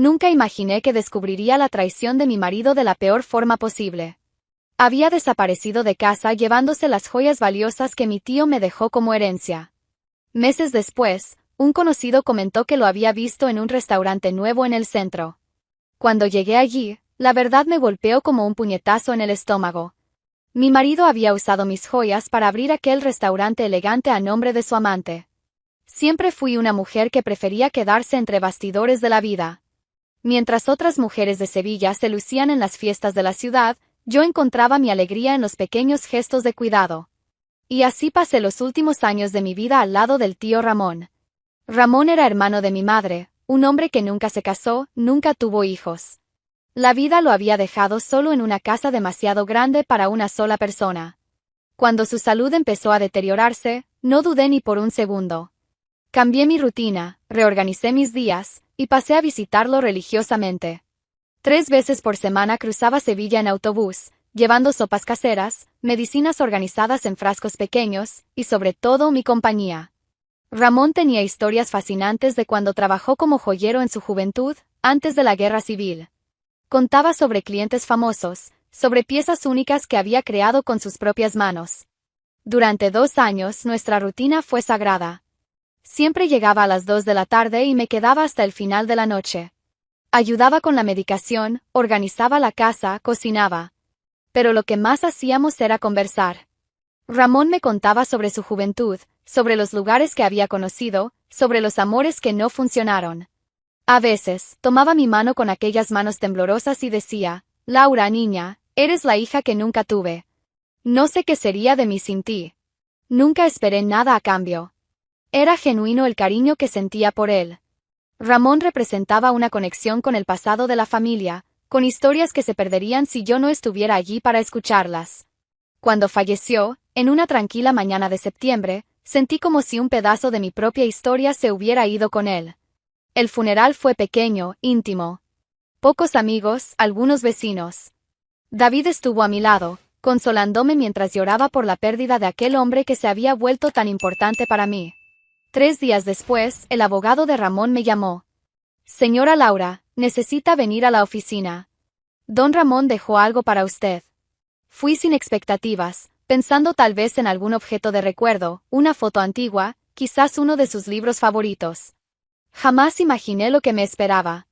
Nunca imaginé que descubriría la traición de mi marido de la peor forma posible. Había desaparecido de casa llevándose las joyas valiosas que mi tío me dejó como herencia. Meses después, un conocido comentó que lo había visto en un restaurante nuevo en el centro. Cuando llegué allí, la verdad me golpeó como un puñetazo en el estómago. Mi marido había usado mis joyas para abrir aquel restaurante elegante a nombre de su amante. Siempre fui una mujer que prefería quedarse entre bastidores de la vida. Mientras otras mujeres de Sevilla se lucían en las fiestas de la ciudad, yo encontraba mi alegría en los pequeños gestos de cuidado. Y así pasé los últimos años de mi vida al lado del tío Ramón. Ramón era hermano de mi madre, un hombre que nunca se casó, nunca tuvo hijos. La vida lo había dejado solo en una casa demasiado grande para una sola persona. Cuando su salud empezó a deteriorarse, no dudé ni por un segundo. Cambié mi rutina, reorganicé mis días, y pasé a visitarlo religiosamente. 3 veces por semana cruzaba Sevilla en autobús, llevando sopas caseras, medicinas organizadas en frascos pequeños, y sobre todo mi compañía. Ramón tenía historias fascinantes de cuando trabajó como joyero en su juventud, antes de la Guerra Civil. Contaba sobre clientes famosos, sobre piezas únicas que había creado con sus propias manos. Durante 2 años nuestra rutina fue sagrada. Siempre llegaba a las 2 de la tarde y me quedaba hasta el final de la noche. Ayudaba con la medicación, organizaba la casa, cocinaba. Pero lo que más hacíamos era conversar. Ramón me contaba sobre su juventud, sobre los lugares que había conocido, sobre los amores que no funcionaron. A veces, tomaba mi mano con aquellas manos temblorosas y decía, Laura, niña, eres la hija que nunca tuve. No sé qué sería de mí sin ti. Nunca esperé nada a cambio. Era genuino el cariño que sentía por él. Ramón representaba una conexión con el pasado de la familia, con historias que se perderían si yo no estuviera allí para escucharlas. Cuando falleció, en una tranquila mañana de septiembre, sentí como si un pedazo de mi propia historia se hubiera ido con él. El funeral fue pequeño, íntimo. Pocos amigos, algunos vecinos. David estuvo a mi lado, consolándome mientras lloraba por la pérdida de aquel hombre que se había vuelto tan importante para mí. 3 días después, el abogado de Ramón me llamó. Señora Laura, necesita venir a la oficina. Don Ramón dejó algo para usted. Fui sin expectativas, pensando tal vez en algún objeto de recuerdo, una foto antigua, quizás uno de sus libros favoritos. Jamás imaginé lo que me esperaba.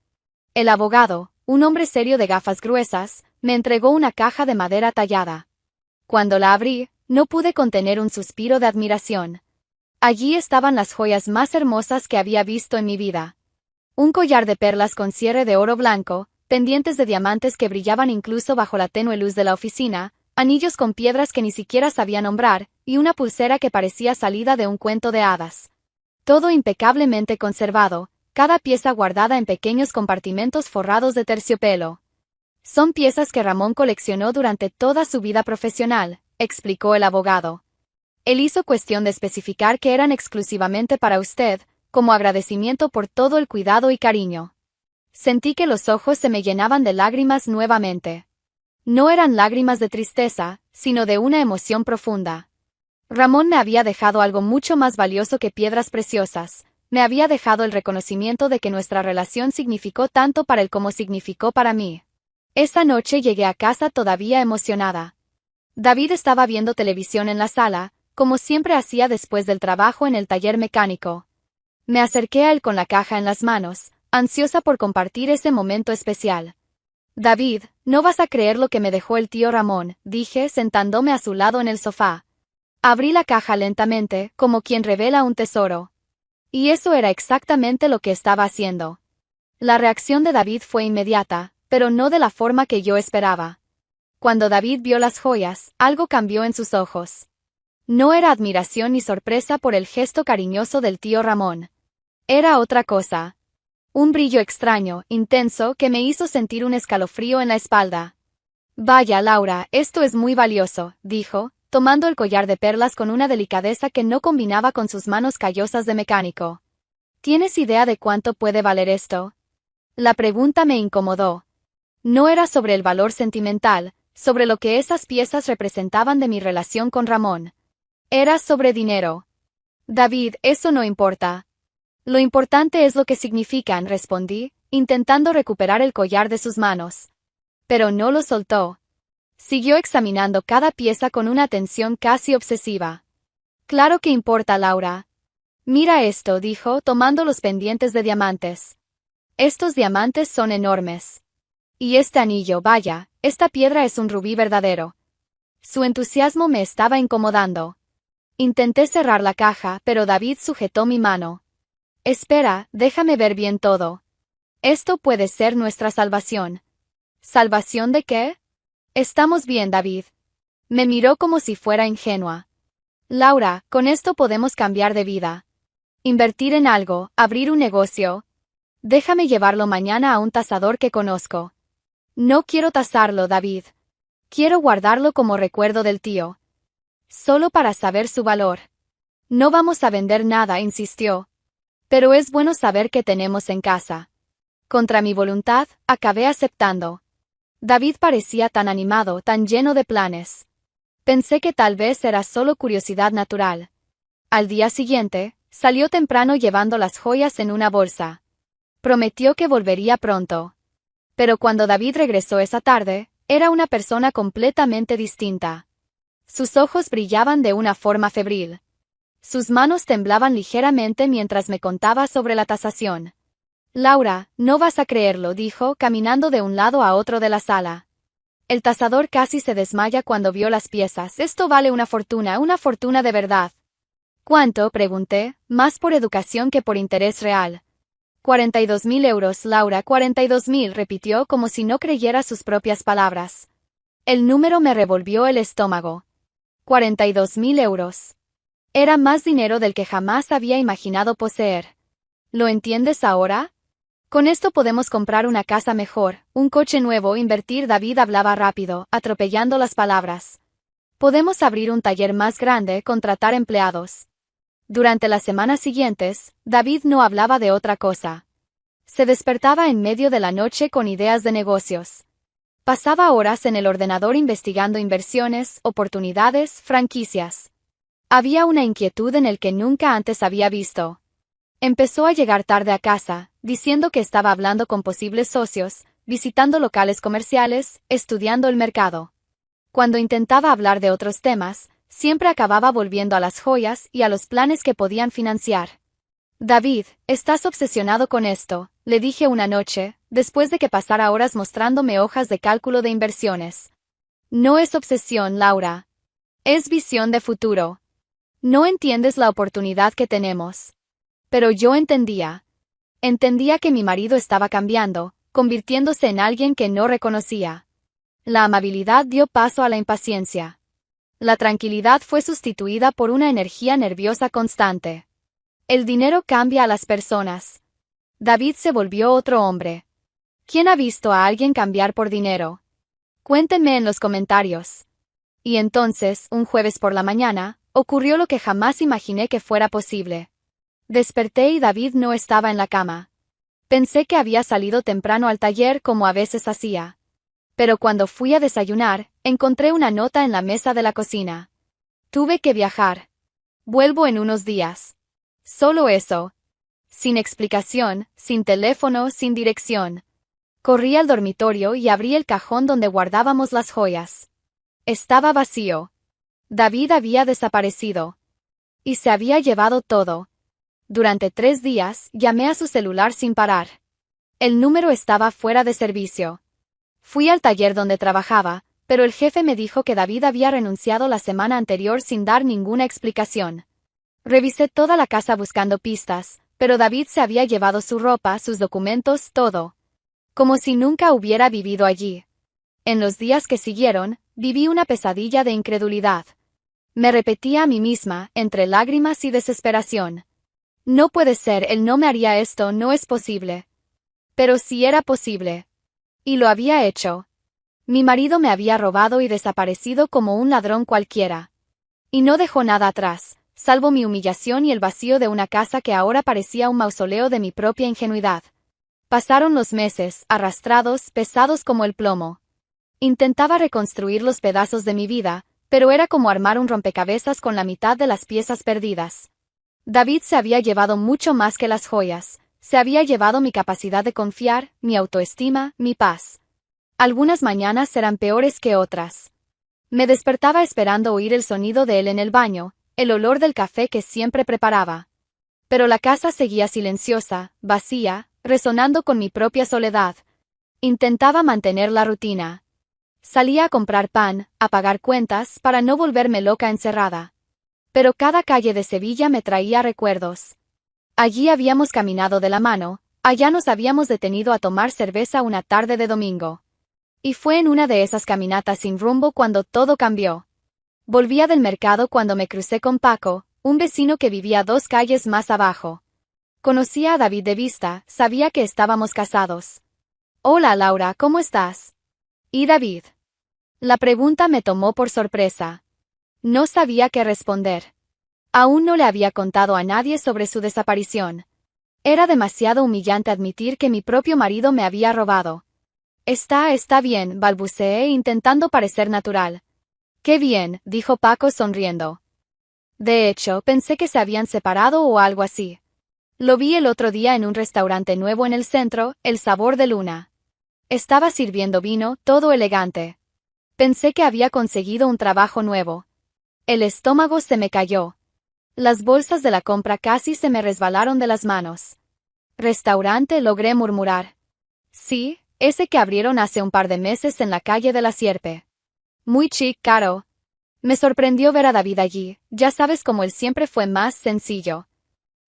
El abogado, un hombre serio de gafas gruesas, me entregó una caja de madera tallada. Cuando la abrí, no pude contener un suspiro de admiración. Allí estaban las joyas más hermosas que había visto en mi vida. Un collar de perlas con cierre de oro blanco, pendientes de diamantes que brillaban incluso bajo la tenue luz de la oficina, anillos con piedras que ni siquiera sabía nombrar, y una pulsera que parecía salida de un cuento de hadas. Todo impecablemente conservado, cada pieza guardada en pequeños compartimentos forrados de terciopelo. Son piezas que Ramón coleccionó durante toda su vida profesional, explicó el abogado. Él hizo cuestión de especificar que eran exclusivamente para usted, como agradecimiento por todo el cuidado y cariño. Sentí que los ojos se me llenaban de lágrimas nuevamente. No eran lágrimas de tristeza, sino de una emoción profunda. Ramón me había dejado algo mucho más valioso que piedras preciosas, me había dejado el reconocimiento de que nuestra relación significó tanto para él como significó para mí. Esa noche llegué a casa todavía emocionada. David estaba viendo televisión en la sala, como siempre hacía después del trabajo en el taller mecánico. Me acerqué a él con la caja en las manos, ansiosa por compartir ese momento especial. David, no vas a creer lo que me dejó el tío Ramón, dije sentándome a su lado en el sofá. Abrí la caja lentamente, como quien revela un tesoro. Y eso era exactamente lo que estaba haciendo. La reacción de David fue inmediata, pero no de la forma que yo esperaba. Cuando David vio las joyas, algo cambió en sus ojos. No era admiración ni sorpresa por el gesto cariñoso del tío Ramón. Era otra cosa. Un brillo extraño, intenso, que me hizo sentir un escalofrío en la espalda. Vaya, Laura, esto es muy valioso, dijo, tomando el collar de perlas con una delicadeza que no combinaba con sus manos callosas de mecánico. ¿Tienes idea de cuánto puede valer esto? La pregunta me incomodó. No era sobre el valor sentimental, sobre lo que esas piezas representaban de mi relación con Ramón. Era sobre dinero. David, eso no importa. Lo importante es lo que significan, respondí, intentando recuperar el collar de sus manos. Pero no lo soltó. Siguió examinando cada pieza con una atención casi obsesiva. Claro que importa, Laura. Mira esto, dijo, tomando los pendientes de diamantes. Estos diamantes son enormes. Y este anillo, vaya, esta piedra es un rubí verdadero. Su entusiasmo me estaba incomodando. Intenté cerrar la caja, pero David sujetó mi mano. Espera, déjame ver bien todo. Esto puede ser nuestra salvación. ¿Salvación de qué? Estamos bien, David. Me miró como si fuera ingenua. Laura, con esto podemos cambiar de vida. Invertir en algo, abrir un negocio. Déjame llevarlo mañana a un tasador que conozco. No quiero tasarlo, David. Quiero guardarlo como recuerdo del tío. Solo para saber su valor. No vamos a vender nada, insistió. Pero es bueno saber que tenemos en casa. Contra mi voluntad, acabé aceptando. David parecía tan animado, tan lleno de planes. Pensé que tal vez era solo curiosidad natural. Al día siguiente, salió temprano llevando las joyas en una bolsa. Prometió que volvería pronto. Pero cuando David regresó esa tarde, era una persona completamente distinta. Sus ojos brillaban de una forma febril. Sus manos temblaban ligeramente mientras me contaba sobre la tasación. Laura, no vas a creerlo, dijo, caminando de un lado a otro de la sala. El tasador casi se desmaya cuando vio las piezas. Esto vale una fortuna de verdad. ¿Cuánto?, pregunté, más por educación que por interés real. 42.000 euros, Laura, 42.000, repitió como si no creyera sus propias palabras. El número me revolvió el estómago. 42.000 euros. Era más dinero del que jamás había imaginado poseer. ¿Lo entiendes ahora? Con esto podemos comprar una casa mejor, un coche nuevo, invertir. David hablaba rápido, atropellando las palabras. Podemos abrir un taller más grande, contratar empleados. Durante las semanas siguientes, David no hablaba de otra cosa. Se despertaba en medio de la noche con ideas de negocios. Pasaba horas en el ordenador investigando inversiones, oportunidades, franquicias. Había una inquietud en el que nunca antes había visto. Empezó a llegar tarde a casa, diciendo que estaba hablando con posibles socios, visitando locales comerciales, estudiando el mercado. Cuando intentaba hablar de otros temas, siempre acababa volviendo a las joyas y a los planes que podían financiar. David, estás obsesionado con esto, le dije una noche, después de que pasara horas mostrándome hojas de cálculo de inversiones. No es obsesión, Laura. Es visión de futuro. No entiendes la oportunidad que tenemos. Pero yo entendía. Entendía que mi marido estaba cambiando, convirtiéndose en alguien que no reconocía. La amabilidad dio paso a la impaciencia. La tranquilidad fue sustituida por una energía nerviosa constante. El dinero cambia a las personas. David se volvió otro hombre. ¿Quién ha visto a alguien cambiar por dinero? Cuéntenme en los comentarios. Y entonces, un jueves por la mañana, ocurrió lo que jamás imaginé que fuera posible. Desperté y David no estaba en la cama. Pensé que había salido temprano al taller como a veces hacía. Pero cuando fui a desayunar, encontré una nota en la mesa de la cocina. Tuve que viajar. Vuelvo en unos días. Solo eso. Sin explicación, sin teléfono, sin dirección. Corrí al dormitorio y abrí el cajón donde guardábamos las joyas. Estaba vacío. David había desaparecido. Y se había llevado todo. Durante 3 días, llamé a su celular sin parar. El número estaba fuera de servicio. Fui al taller donde trabajaba, pero el jefe me dijo que David había renunciado la semana anterior sin dar ninguna explicación. Revisé toda la casa buscando pistas, pero David se había llevado su ropa, sus documentos, todo. Como si nunca hubiera vivido allí. En los días que siguieron, viví una pesadilla de incredulidad. Me repetía a mí misma, entre lágrimas y desesperación. No puede ser, él no me haría esto, no es posible. Pero sí era posible. Y lo había hecho. Mi marido me había robado y desaparecido como un ladrón cualquiera. Y no dejó nada atrás, salvo mi humillación y el vacío de una casa que ahora parecía un mausoleo de mi propia ingenuidad. Pasaron los meses, arrastrados, pesados como el plomo. Intentaba reconstruir los pedazos de mi vida, pero era como armar un rompecabezas con la mitad de las piezas perdidas. David se había llevado mucho más que las joyas, Se había llevado mi capacidad de confiar, mi autoestima, mi paz. Algunas mañanas eran peores que otras. Me despertaba esperando oír el sonido de él en el baño, el olor del café que siempre preparaba. Pero la casa seguía silenciosa, vacía, resonando con mi propia soledad. Intentaba mantener la rutina. Salía a comprar pan, a pagar cuentas, para no volverme loca encerrada. Pero cada calle de Sevilla me traía recuerdos. Allí habíamos caminado de la mano, allá nos habíamos detenido a tomar cerveza una tarde de domingo. Y fue en una de esas caminatas sin rumbo cuando todo cambió. Volvía del mercado cuando me crucé con Paco, un vecino que vivía 2 calles más abajo. Conocía a David de vista, sabía que estábamos casados. Hola Laura, ¿cómo estás? ¿Y David? La pregunta me tomó por sorpresa. No sabía qué responder. Aún no le había contado a nadie sobre su desaparición. Era demasiado humillante admitir que mi propio marido me había robado. Está bien, balbuceé intentando parecer natural. Qué bien, dijo Paco sonriendo. De hecho, pensé que se habían separado o algo así. Lo vi el otro día en un restaurante nuevo en el centro, El Sabor de Luna. Estaba sirviendo vino, todo elegante. Pensé que había conseguido un trabajo nuevo. El estómago se me cayó. Las bolsas de la compra casi se me resbalaron de las manos. Restaurante, logré murmurar. Sí, ese que abrieron hace un par de meses en la calle de la Sierpe. Muy chic, caro. Me sorprendió ver a David allí, ya sabes cómo él siempre fue más sencillo.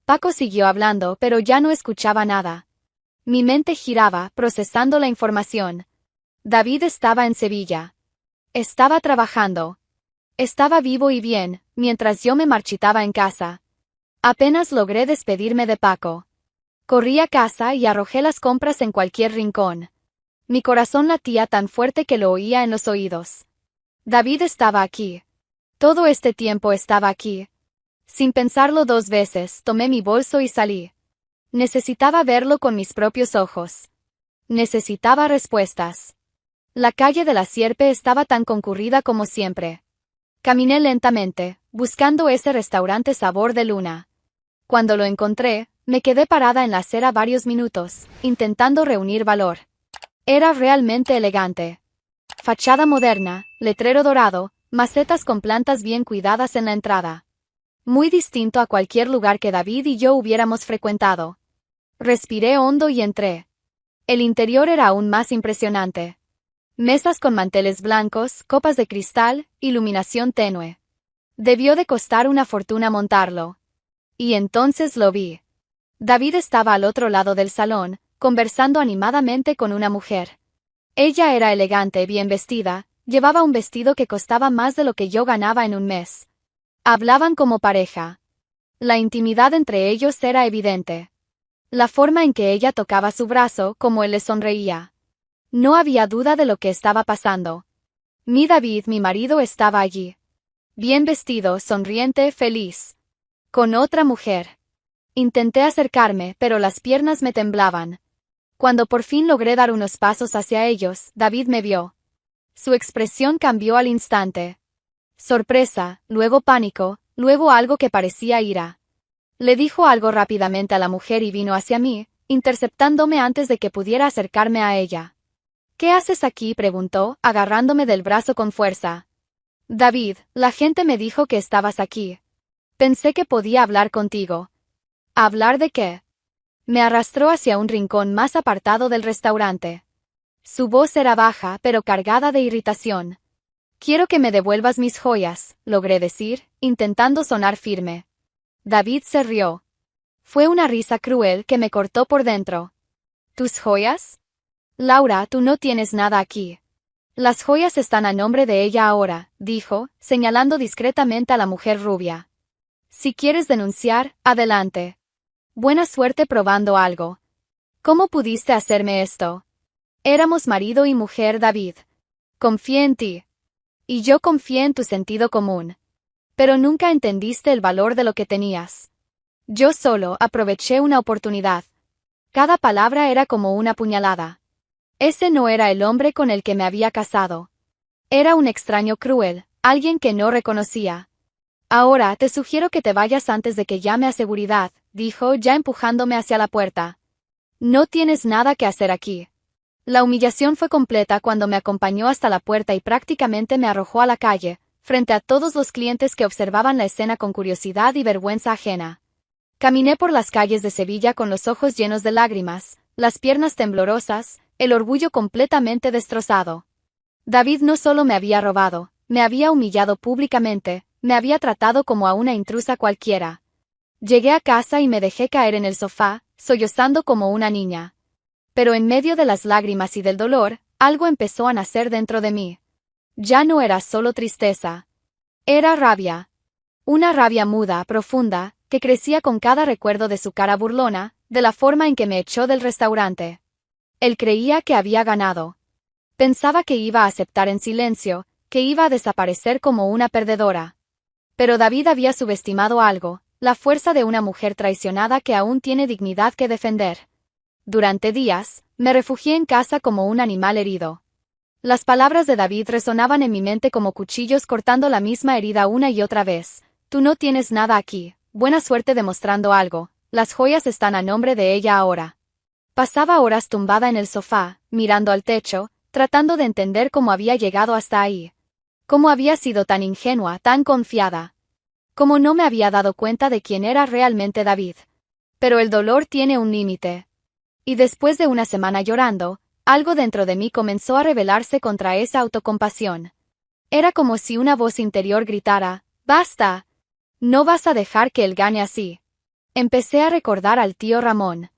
Paco siguió hablando, pero ya no escuchaba nada. Mi mente giraba, procesando la información. David estaba en Sevilla. Estaba trabajando. Estaba vivo y bien, mientras yo me marchitaba en casa. Apenas logré despedirme de Paco. Corrí a casa y arrojé las compras en cualquier rincón. Mi corazón latía tan fuerte que lo oía en los oídos. David estaba aquí. Todo este tiempo estaba aquí. Sin pensarlo 2 veces, tomé mi bolso y salí. Necesitaba verlo con mis propios ojos. Necesitaba respuestas. La calle de la Sierpe estaba tan concurrida como siempre. Caminé lentamente, buscando ese restaurante Sabor de Luna. Cuando lo encontré, me quedé parada en la acera varios minutos, intentando reunir valor. Era realmente elegante. Fachada moderna, letrero dorado, macetas con plantas bien cuidadas en la entrada. Muy distinto a cualquier lugar que David y yo hubiéramos frecuentado. Respiré hondo y entré. El interior era aún más impresionante. Mesas con manteles blancos, copas de cristal, iluminación tenue. Debió de costar una fortuna montarlo. Y entonces lo vi. David estaba al otro lado del salón, conversando animadamente con una mujer. Ella era elegante, bien vestida, llevaba un vestido que costaba más de lo que yo ganaba en un mes. Hablaban como pareja. La intimidad entre ellos era evidente. La forma en que ella tocaba su brazo, como él le sonreía. No había duda de lo que estaba pasando. Mi David, mi marido, estaba allí. Bien vestido, sonriente, feliz. Con otra mujer. Intenté acercarme, pero las piernas me temblaban. Cuando por fin logré dar unos pasos hacia ellos, David me vio. Su expresión cambió al instante. Sorpresa, luego pánico, luego algo que parecía ira. Le dijo algo rápidamente a la mujer y vino hacia mí, interceptándome antes de que pudiera acercarme a ella. ¿Qué haces aquí?, preguntó, agarrándome del brazo con fuerza. David, la gente me dijo que estabas aquí. Pensé que podía hablar contigo. ¿Hablar de qué? Me arrastró hacia un rincón más apartado del restaurante. Su voz era baja, pero cargada de irritación. Quiero que me devuelvas mis joyas, logré decir, intentando sonar firme. David se rió. Fue una risa cruel que me cortó por dentro. ¿Tus joyas? Laura, tú no tienes nada aquí. Las joyas están a nombre de ella ahora, dijo, señalando discretamente a la mujer rubia. Si quieres denunciar, adelante. Buena suerte probando algo. ¿Cómo pudiste hacerme esto? Éramos marido y mujer, David. Confié en ti. Y yo confié en tu sentido común. Pero nunca entendiste el valor de lo que tenías. Yo solo aproveché una oportunidad. Cada palabra era como una puñalada. Ese no era el hombre con el que me había casado. Era un extraño cruel, alguien que no reconocía. Ahora te sugiero que te vayas antes de que llame a seguridad, dijo ya empujándome hacia la puerta. No tienes nada que hacer aquí. La humillación fue completa cuando me acompañó hasta la puerta y prácticamente me arrojó a la calle, frente a todos los clientes que observaban la escena con curiosidad y vergüenza ajena. Caminé por las calles de Sevilla con los ojos llenos de lágrimas, las piernas temblorosas, el orgullo completamente destrozado. David no solo me había robado, me había humillado públicamente, me había tratado como a una intrusa cualquiera. Llegué a casa y me dejé caer en el sofá, sollozando como una niña. Pero en medio de las lágrimas y del dolor, algo empezó a nacer dentro de mí. Ya no era solo tristeza. Era rabia. Una rabia muda, profunda, que crecía con cada recuerdo de su cara burlona, de la forma en que me echó del restaurante. Él creía que había ganado. Pensaba que iba a aceptar en silencio, que iba a desaparecer como una perdedora. Pero David había subestimado algo, la fuerza de una mujer traicionada que aún tiene dignidad que defender. Durante días, me refugié en casa como un animal herido. Las palabras de David resonaban en mi mente como cuchillos cortando la misma herida una y otra vez. Tú no tienes nada aquí, buena suerte demostrando algo, las joyas están a nombre de ella ahora. Pasaba horas tumbada en el sofá, mirando al techo, tratando de entender cómo había llegado hasta ahí. Cómo había sido tan ingenua, tan confiada. Cómo no me había dado cuenta de quién era realmente David. Pero el dolor tiene un límite. Y después de una semana llorando, algo dentro de mí comenzó a rebelarse contra esa autocompasión. Era como si una voz interior gritara, ¡basta! No vas a dejar que él gane así. Empecé a recordar al tío Ramón.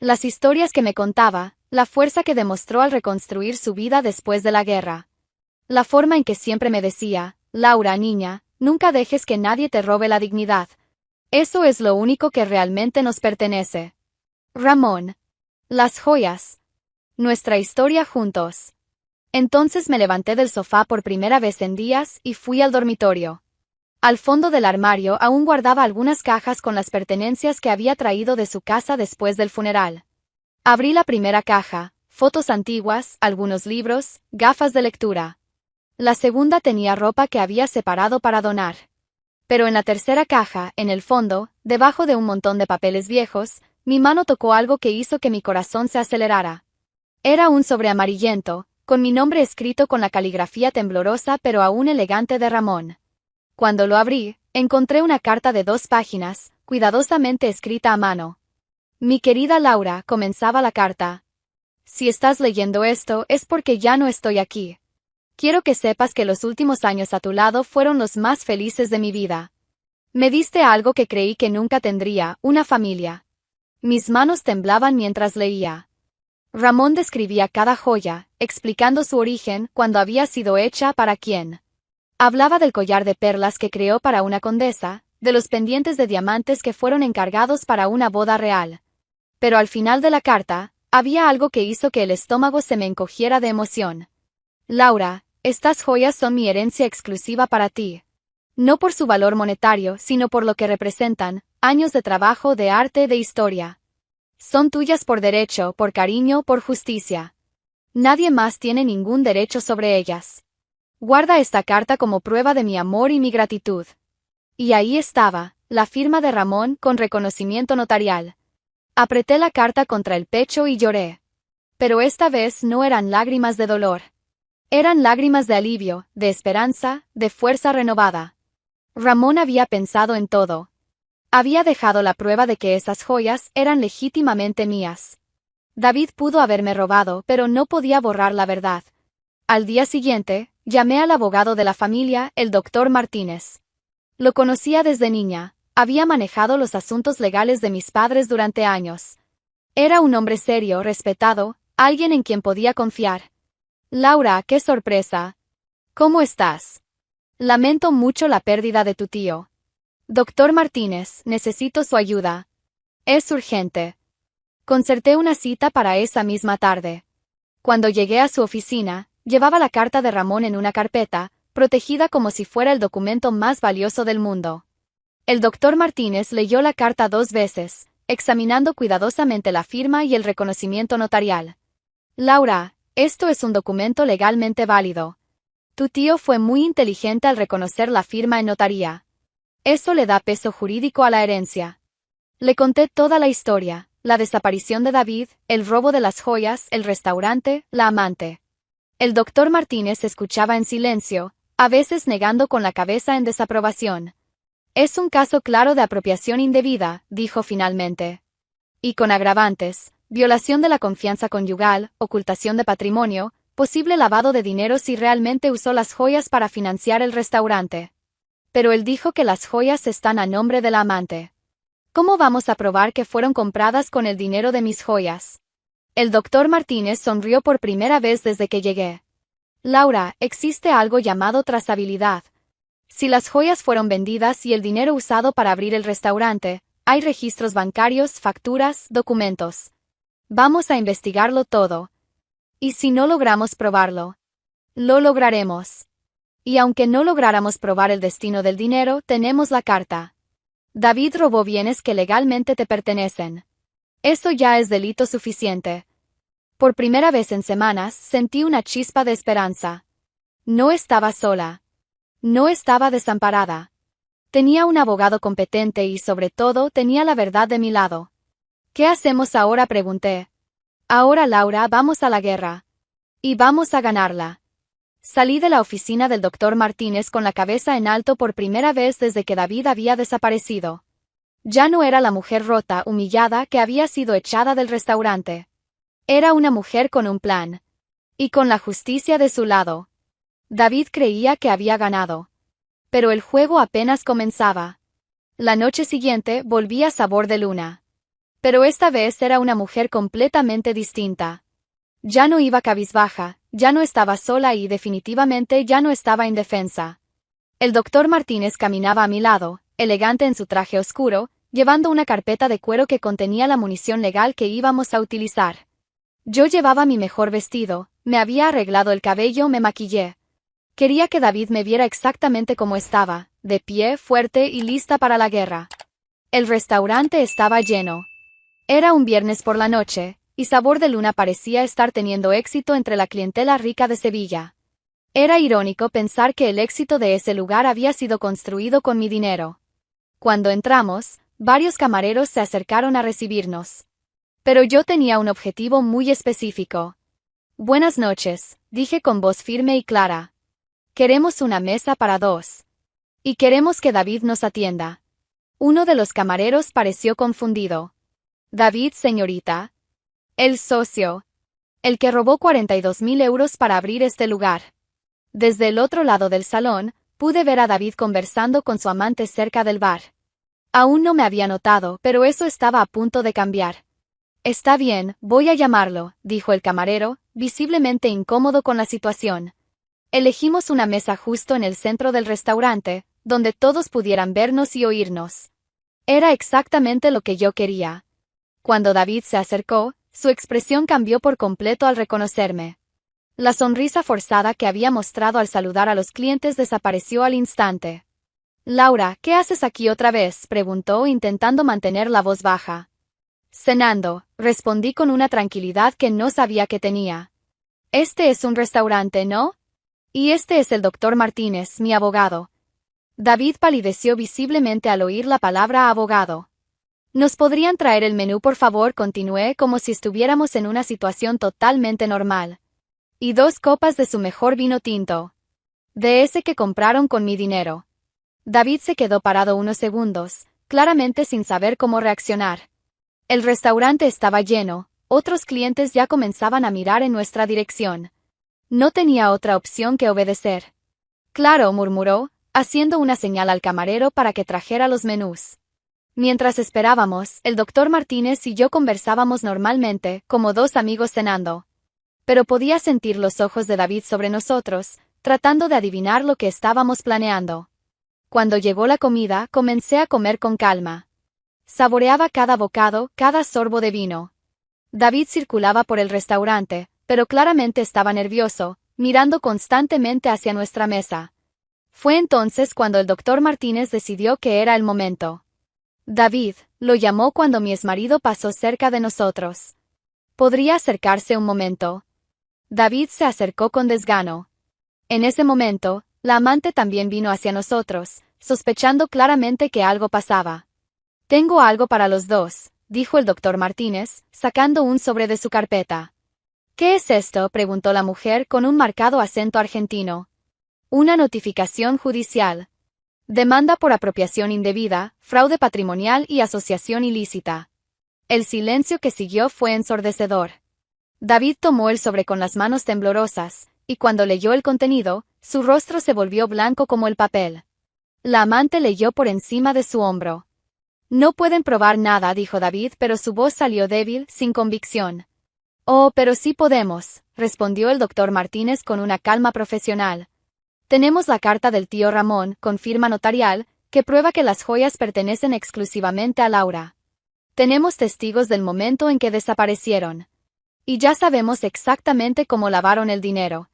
Las historias que me contaba, la fuerza que demostró al reconstruir su vida después de la guerra. La forma en que siempre me decía, Laura, niña, nunca dejes que nadie te robe la dignidad. Eso es lo único que realmente nos pertenece. Ramón. Las joyas. Nuestra historia juntos. Entonces me levanté del sofá por primera vez en días y fui al dormitorio. Al fondo del armario aún guardaba algunas cajas con las pertenencias que había traído de su casa después del funeral. Abrí la primera caja, fotos antiguas, algunos libros, gafas de lectura. La segunda tenía ropa que había separado para donar. Pero en la tercera caja, en el fondo, debajo de un montón de papeles viejos, mi mano tocó algo que hizo que mi corazón se acelerara. Era un sobre amarillento, con mi nombre escrito con la caligrafía temblorosa pero aún elegante de Ramón. Cuando lo abrí, encontré una carta de 2 páginas, cuidadosamente escrita a mano. Mi querida Laura, comenzaba la carta. Si estás leyendo esto es porque ya no estoy aquí. Quiero que sepas que los últimos años a tu lado fueron los más felices de mi vida. Me diste algo que creí que nunca tendría, una familia. Mis manos temblaban mientras leía. Ramón describía cada joya, explicando su origen, cuando había sido hecha, para quién. Hablaba del collar de perlas que creó para una condesa, de los pendientes de diamantes que fueron encargados para una boda real. Pero al final de la carta, había algo que hizo que el estómago se me encogiera de emoción. Laura, estas joyas son mi herencia exclusiva para ti. No por su valor monetario, sino por lo que representan, años de trabajo, de arte, de historia. Son tuyas por derecho, por cariño, por justicia. Nadie más tiene ningún derecho sobre ellas. Guarda esta carta como prueba de mi amor y mi gratitud. Y ahí estaba, la firma de Ramón con reconocimiento notarial. Apreté la carta contra el pecho y lloré. Pero esta vez no eran lágrimas de dolor. Eran lágrimas de alivio, de esperanza, de fuerza renovada. Ramón había pensado en todo. Había dejado la prueba de que esas joyas eran legítimamente mías. David pudo haberme robado, pero no podía borrar la verdad. Al día siguiente, llamé al abogado de la familia, el doctor Martínez. Lo conocía desde niña, había manejado los asuntos legales de mis padres durante años. Era un hombre serio, respetado, alguien en quien podía confiar. Laura, qué sorpresa. ¿Cómo estás? Lamento mucho la pérdida de tu tío. Doctor Martínez, necesito su ayuda. Es urgente. Concerté una cita para esa misma tarde. Cuando llegué a su oficina, llevaba la carta de Ramón en una carpeta, protegida como si fuera el documento más valioso del mundo. El doctor Martínez leyó la carta 2 veces, examinando cuidadosamente la firma y el reconocimiento notarial. Laura, esto es un documento legalmente válido. Tu tío fue muy inteligente al reconocer la firma en notaría. Eso le da peso jurídico a la herencia. Le conté toda la historia, la desaparición de David, el robo de las joyas, el restaurante, la amante. El doctor Martínez escuchaba en silencio, a veces negando con la cabeza en desaprobación. Es un caso claro de apropiación indebida, dijo finalmente. Y con agravantes, violación de la confianza conyugal, ocultación de patrimonio, posible lavado de dinero si realmente usó las joyas para financiar el restaurante. Pero él dijo que las joyas están a nombre de la amante. ¿Cómo vamos a probar que fueron compradas con el dinero de mis joyas? El doctor Martínez sonrió por primera vez desde que llegué. Laura, existe algo llamado trazabilidad. Si las joyas fueron vendidas y el dinero usado para abrir el restaurante, hay registros bancarios, facturas, documentos. Vamos a investigarlo todo. ¿Y si no logramos probarlo? Lo lograremos. Y aunque no lográramos probar el destino del dinero, tenemos la carta. David robó bienes que legalmente te pertenecen. Eso ya es delito suficiente. Por primera vez en semanas, sentí una chispa de esperanza. No estaba sola. No estaba desamparada. Tenía un abogado competente y, sobre todo, tenía la verdad de mi lado. ¿Qué hacemos ahora?, pregunté. Ahora, Laura, vamos a la guerra. Y vamos a ganarla. Salí de la oficina del doctor Martínez con la cabeza en alto por primera vez desde que David había desaparecido. Ya no era la mujer rota, humillada, que había sido echada del restaurante. Era una mujer con un plan. Y con la justicia de su lado. David creía que había ganado. Pero el juego apenas comenzaba. La noche siguiente volví a Sabor de Luna. Pero esta vez era una mujer completamente distinta. Ya no iba cabizbaja, ya no estaba sola y definitivamente ya no estaba indefensa. El doctor Martínez caminaba a mi lado, elegante en su traje oscuro, llevando una carpeta de cuero que contenía la munición legal que íbamos a utilizar. Yo llevaba mi mejor vestido, me había arreglado el cabello, me maquillé. Quería que David me viera exactamente como estaba, de pie, fuerte y lista para la guerra. El restaurante estaba lleno. Era un viernes por la noche, y Sabor de Luna parecía estar teniendo éxito entre la clientela rica de Sevilla. Era irónico pensar que el éxito de ese lugar había sido construido con mi dinero. Cuando entramos, varios camareros se acercaron a recibirnos. Pero yo tenía un objetivo muy específico. Buenas noches, dije con voz firme y clara. Queremos una mesa para dos. Y queremos que David nos atienda. Uno de los camareros pareció confundido. David, señorita. El socio. El que robó 42.000 euros para abrir este lugar. Desde el otro lado del salón, pude ver a David conversando con su amante cerca del bar. Aún no me había notado, pero eso estaba a punto de cambiar. Está bien, voy a llamarlo, dijo el camarero, visiblemente incómodo con la situación. Elegimos una mesa justo en el centro del restaurante, donde todos pudieran vernos y oírnos. Era exactamente lo que yo quería. Cuando David se acercó, su expresión cambió por completo al reconocerme. La sonrisa forzada que había mostrado al saludar a los clientes desapareció al instante. Laura, ¿qué haces aquí otra vez?, preguntó intentando mantener la voz baja. Cenando, respondí con una tranquilidad que no sabía que tenía. Este es un restaurante, ¿no? Y este es el doctor Martínez, mi abogado. David palideció visiblemente al oír la palabra abogado. ¿Nos podrían traer el menú, por favor?, continué como si estuviéramos en una situación totalmente normal. Y 2 copas de su mejor vino tinto. De ese que compraron con mi dinero. David se quedó parado unos segundos, claramente sin saber cómo reaccionar. El restaurante estaba lleno, otros clientes ya comenzaban a mirar en nuestra dirección. No tenía otra opción que obedecer. Claro, murmuró, haciendo una señal al camarero para que trajera los menús. Mientras esperábamos, el doctor Martínez y yo conversábamos normalmente, como 2 amigos cenando. Pero podía sentir los ojos de David sobre nosotros, tratando de adivinar lo que estábamos planeando. Cuando llegó la comida, comencé a comer con calma. Saboreaba cada bocado, cada sorbo de vino. David circulaba por el restaurante, pero claramente estaba nervioso, mirando constantemente hacia nuestra mesa. Fue entonces cuando el doctor Martínez decidió que era el momento. David, lo llamó cuando mi exmarido pasó cerca de nosotros. ¿Podría acercarse un momento? David se acercó con desgano. En ese momento, la amante también vino hacia nosotros, sospechando claramente que algo pasaba. Tengo algo para los dos, dijo el doctor Martínez, sacando un sobre de su carpeta. ¿Qué es esto?, preguntó la mujer con un marcado acento argentino. Una notificación judicial. Demanda por apropiación indebida, fraude patrimonial y asociación ilícita. El silencio que siguió fue ensordecedor. David tomó el sobre con las manos temblorosas, y cuando leyó el contenido, su rostro se volvió blanco como el papel. La amante leyó por encima de su hombro. No pueden probar nada, dijo David, pero su voz salió débil, sin convicción. Oh, pero sí podemos, respondió el doctor Martínez con una calma profesional. Tenemos la carta del tío Ramón, con firma notarial, que prueba que las joyas pertenecen exclusivamente a Laura. Tenemos testigos del momento en que desaparecieron. Y ya sabemos exactamente cómo lavaron el dinero.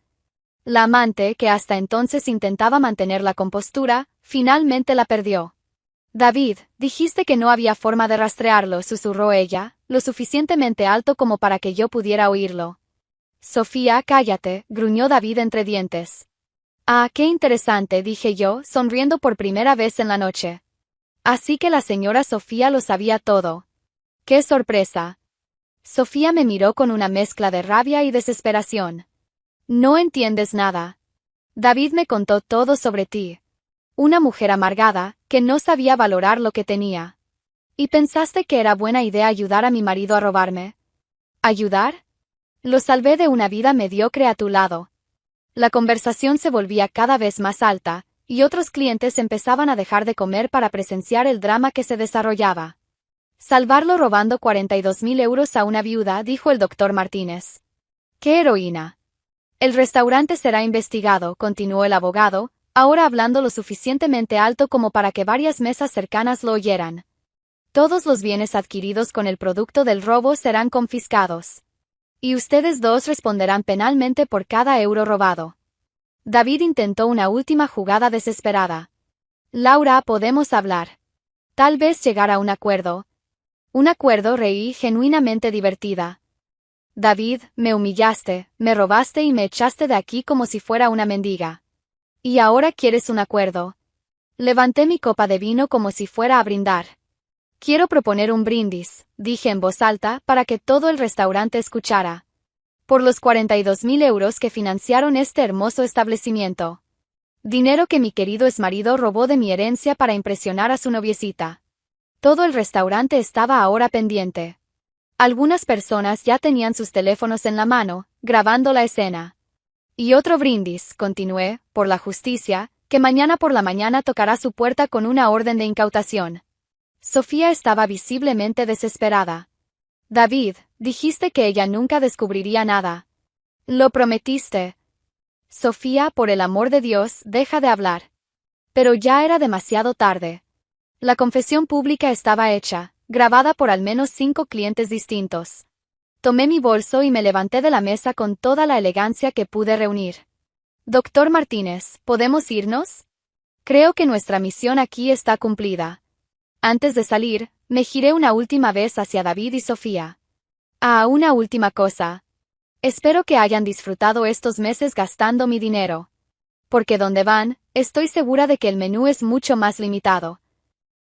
La amante, que hasta entonces intentaba mantener la compostura, finalmente la perdió. David, dijiste que no había forma de rastrearlo, susurró ella, lo suficientemente alto como para que yo pudiera oírlo. Sofía, cállate, gruñó David entre dientes. Ah, qué interesante, dije yo, sonriendo por primera vez en la noche. Así que la señora Sofía lo sabía todo. ¡Qué sorpresa! Sofía me miró con una mezcla de rabia y desesperación. No entiendes nada. David me contó todo sobre ti. Una mujer amargada, que no sabía valorar lo que tenía. ¿Y pensaste que era buena idea ayudar a mi marido a robarme? ¿Ayudar? Lo salvé de una vida mediocre a tu lado. La conversación se volvía cada vez más alta, y otros clientes empezaban a dejar de comer para presenciar el drama que se desarrollaba. Salvarlo robando 42.000 euros a una viuda, dijo el doctor Martínez. ¡Qué heroína! El restaurante será investigado, continuó el abogado, ahora hablando lo suficientemente alto como para que varias mesas cercanas lo oyeran. Todos los bienes adquiridos con el producto del robo serán confiscados. Y ustedes dos responderán penalmente por cada euro robado. David intentó una última jugada desesperada. Laura, podemos hablar. Tal vez llegar a un acuerdo. Un acuerdo, reí, genuinamente divertida. David, me humillaste, me robaste y me echaste de aquí como si fuera una mendiga. ¿Y ahora quieres un acuerdo? Levanté mi copa de vino como si fuera a brindar. Quiero proponer un brindis, dije en voz alta, para que todo el restaurante escuchara. Por los 42.000 euros que financiaron este hermoso establecimiento. Dinero que mi querido exmarido robó de mi herencia para impresionar a su noviecita. Todo el restaurante estaba ahora pendiente. Algunas personas ya tenían sus teléfonos en la mano, grabando la escena. Y otro brindis, continué, por la justicia, que mañana por la mañana tocará su puerta con una orden de incautación. Sofía estaba visiblemente desesperada. David, dijiste que ella nunca descubriría nada. Lo prometiste. Sofía, por el amor de Dios, deja de hablar. Pero ya era demasiado tarde. La confesión pública estaba hecha, grabada por al menos 5 clientes distintos. Tomé mi bolso y me levanté de la mesa con toda la elegancia que pude reunir. Doctor Martínez, ¿podemos irnos? Creo que nuestra misión aquí está cumplida. Antes de salir, me giré una última vez hacia David y Sofía. Ah, una última cosa. Espero que hayan disfrutado estos meses gastando mi dinero. Porque donde van, estoy segura de que el menú es mucho más limitado.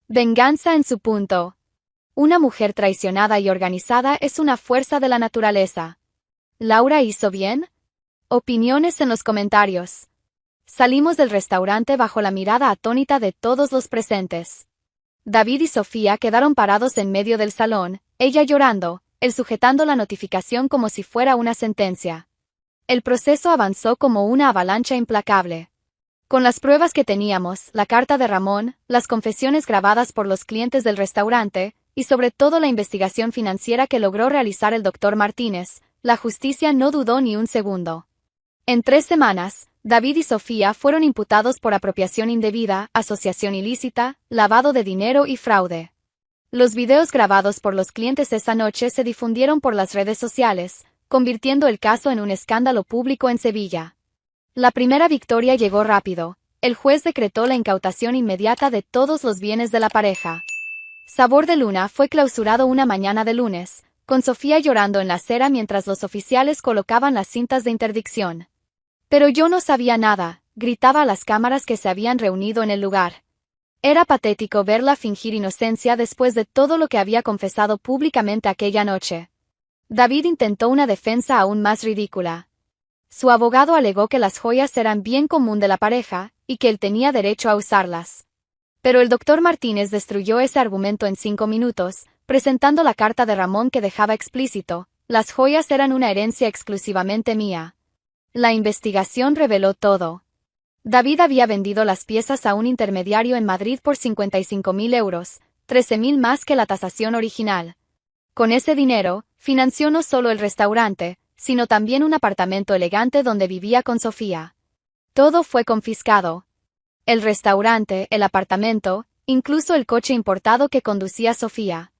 Venganza en su punto. Una mujer traicionada y organizada es una fuerza de la naturaleza. ¿Laura hizo bien? Opiniones en los comentarios. Salimos del restaurante bajo la mirada atónita de todos los presentes. David y Sofía quedaron parados en medio del salón, ella llorando, él sujetando la notificación como si fuera una sentencia. El proceso avanzó como una avalancha implacable. Con las pruebas que teníamos, la carta de Ramón, las confesiones grabadas por los clientes del restaurante, y sobre todo la investigación financiera que logró realizar el doctor Martínez, la justicia no dudó ni un segundo. En 3 semanas, David y Sofía fueron imputados por apropiación indebida, asociación ilícita, lavado de dinero y fraude. Los videos grabados por los clientes esa noche se difundieron por las redes sociales, convirtiendo el caso en un escándalo público en Sevilla. La primera victoria llegó rápido. El juez decretó la incautación inmediata de todos los bienes de la pareja. Sabor de Luna fue clausurado una mañana de lunes, con Sofía llorando en la acera mientras los oficiales colocaban las cintas de interdicción. Pero yo no sabía nada, gritaba a las cámaras que se habían reunido en el lugar. Era patético verla fingir inocencia después de todo lo que había confesado públicamente aquella noche. David intentó una defensa aún más ridícula. Su abogado alegó que las joyas eran bien común de la pareja, y que él tenía derecho a usarlas. Pero el doctor Martínez destruyó ese argumento en 5 minutos, presentando la carta de Ramón que dejaba explícito: las joyas eran una herencia exclusivamente mía. La investigación reveló todo. David había vendido las piezas a un intermediario en Madrid por 55.000 euros, 13.000 más que la tasación original. Con ese dinero, financió no solo el restaurante, sino también un apartamento elegante donde vivía con Sofía. Todo fue confiscado. El restaurante, el apartamento, incluso el coche importado que conducía Sofía.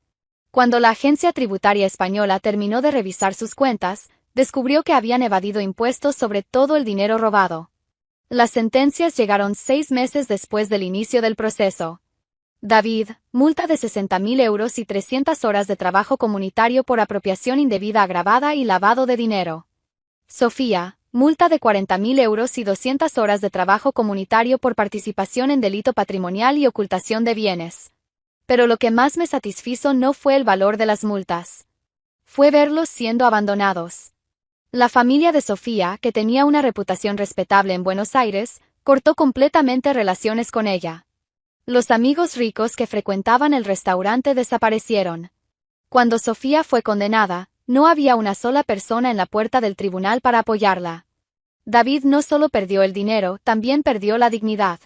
Cuando la agencia tributaria española terminó de revisar sus cuentas, descubrió que habían evadido impuestos sobre todo el dinero robado. Las sentencias llegaron 6 meses después del inicio del proceso. David, multa de 60.000 euros y 300 horas de trabajo comunitario por apropiación indebida agravada y lavado de dinero. Sofía, multa de 40.000 euros y 200 horas de trabajo comunitario por participación en delito patrimonial y ocultación de bienes. Pero lo que más me satisfizo no fue el valor de las multas. Fue verlos siendo abandonados. La familia de Sofía, que tenía una reputación respetable en Buenos Aires, cortó completamente relaciones con ella. Los amigos ricos que frecuentaban el restaurante desaparecieron. Cuando Sofía fue condenada, no había una sola persona en la puerta del tribunal para apoyarla. David no solo perdió el dinero, también perdió la dignidad.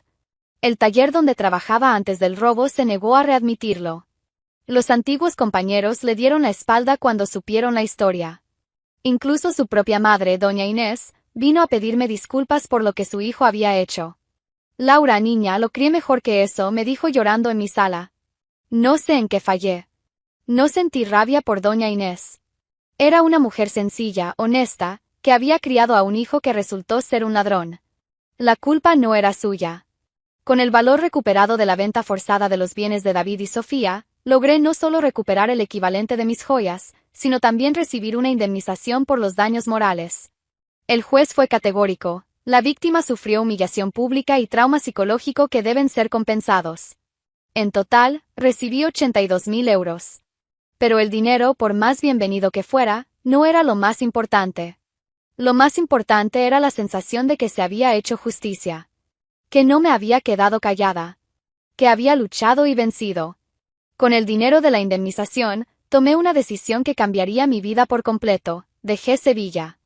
El taller donde trabajaba antes del robo se negó a readmitirlo. Los antiguos compañeros le dieron la espalda cuando supieron la historia. Incluso su propia madre, doña Inés, vino a pedirme disculpas por lo que su hijo había hecho. Laura, niña, lo crié mejor que eso, me dijo llorando en mi sala. No sé en qué fallé. No sentí rabia por doña Inés. Era una mujer sencilla, honesta, que había criado a un hijo que resultó ser un ladrón. La culpa no era suya. Con el valor recuperado de la venta forzada de los bienes de David y Sofía, logré no solo recuperar el equivalente de mis joyas, sino también recibir una indemnización por los daños morales. El juez fue categórico: la víctima sufrió humillación pública y trauma psicológico que deben ser compensados. En total, recibí 82.000 euros. Pero el dinero, por más bienvenido que fuera, no era lo más importante. Lo más importante era la sensación de que se había hecho justicia. Que no me había quedado callada. Que había luchado y vencido. Con el dinero de la indemnización, tomé una decisión que cambiaría mi vida por completo: dejé Sevilla.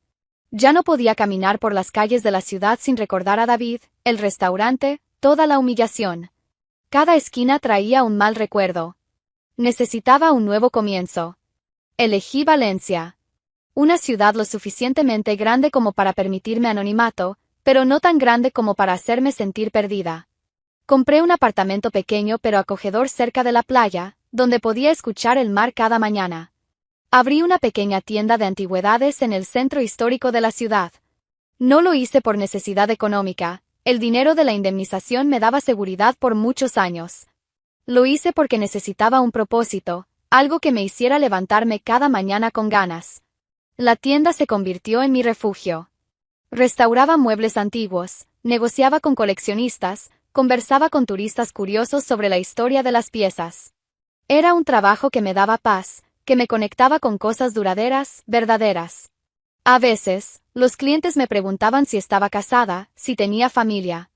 Ya no podía caminar por las calles de la ciudad sin recordar a David, el restaurante, toda la humillación. Cada esquina traía un mal recuerdo. Necesitaba un nuevo comienzo. Elegí Valencia. Una ciudad lo suficientemente grande como para permitirme anonimato, pero no tan grande como para hacerme sentir perdida. Compré un apartamento pequeño pero acogedor cerca de la playa, donde podía escuchar el mar cada mañana. Abrí una pequeña tienda de antigüedades en el centro histórico de la ciudad. No lo hice por necesidad económica, el dinero de la indemnización me daba seguridad por muchos años. Lo hice porque necesitaba un propósito, algo que me hiciera levantarme cada mañana con ganas. La tienda se convirtió en mi refugio. Restauraba muebles antiguos, negociaba con coleccionistas, conversaba con turistas curiosos sobre la historia de las piezas. Era un trabajo que me daba paz, que me conectaba con cosas duraderas, verdaderas. A veces, los clientes me preguntaban si estaba casada, si tenía familia.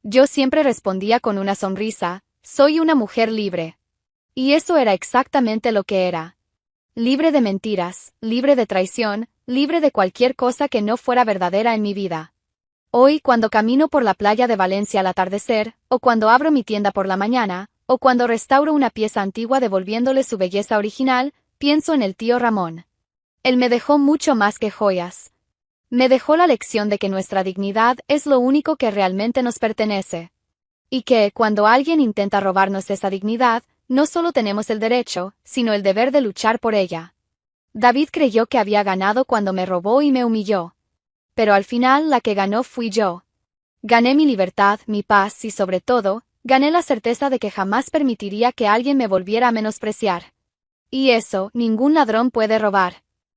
Yo siempre respondía con una sonrisa: soy una mujer libre. Y eso era exactamente lo que era. Libre de mentiras, libre de traición, libre de cualquier cosa que no fuera verdadera en mi vida. Hoy, cuando camino por la playa de Valencia al atardecer, o cuando abro mi tienda por la mañana, o cuando restauro una pieza antigua devolviéndole su belleza original, pienso en el tío Ramón. Él me dejó mucho más que joyas. Me dejó la lección de que nuestra dignidad es lo único que realmente nos pertenece. Y que, cuando alguien intenta robarnos esa dignidad, no solo tenemos el derecho, sino el deber de luchar por ella. David creyó que había ganado cuando me robó y me humilló. Pero al final la que ganó fui yo. Gané mi libertad, mi paz y sobre todo, gané la certeza de que jamás permitiría que alguien me volviera a menospreciar. Y eso, ningún ladrón puede robar.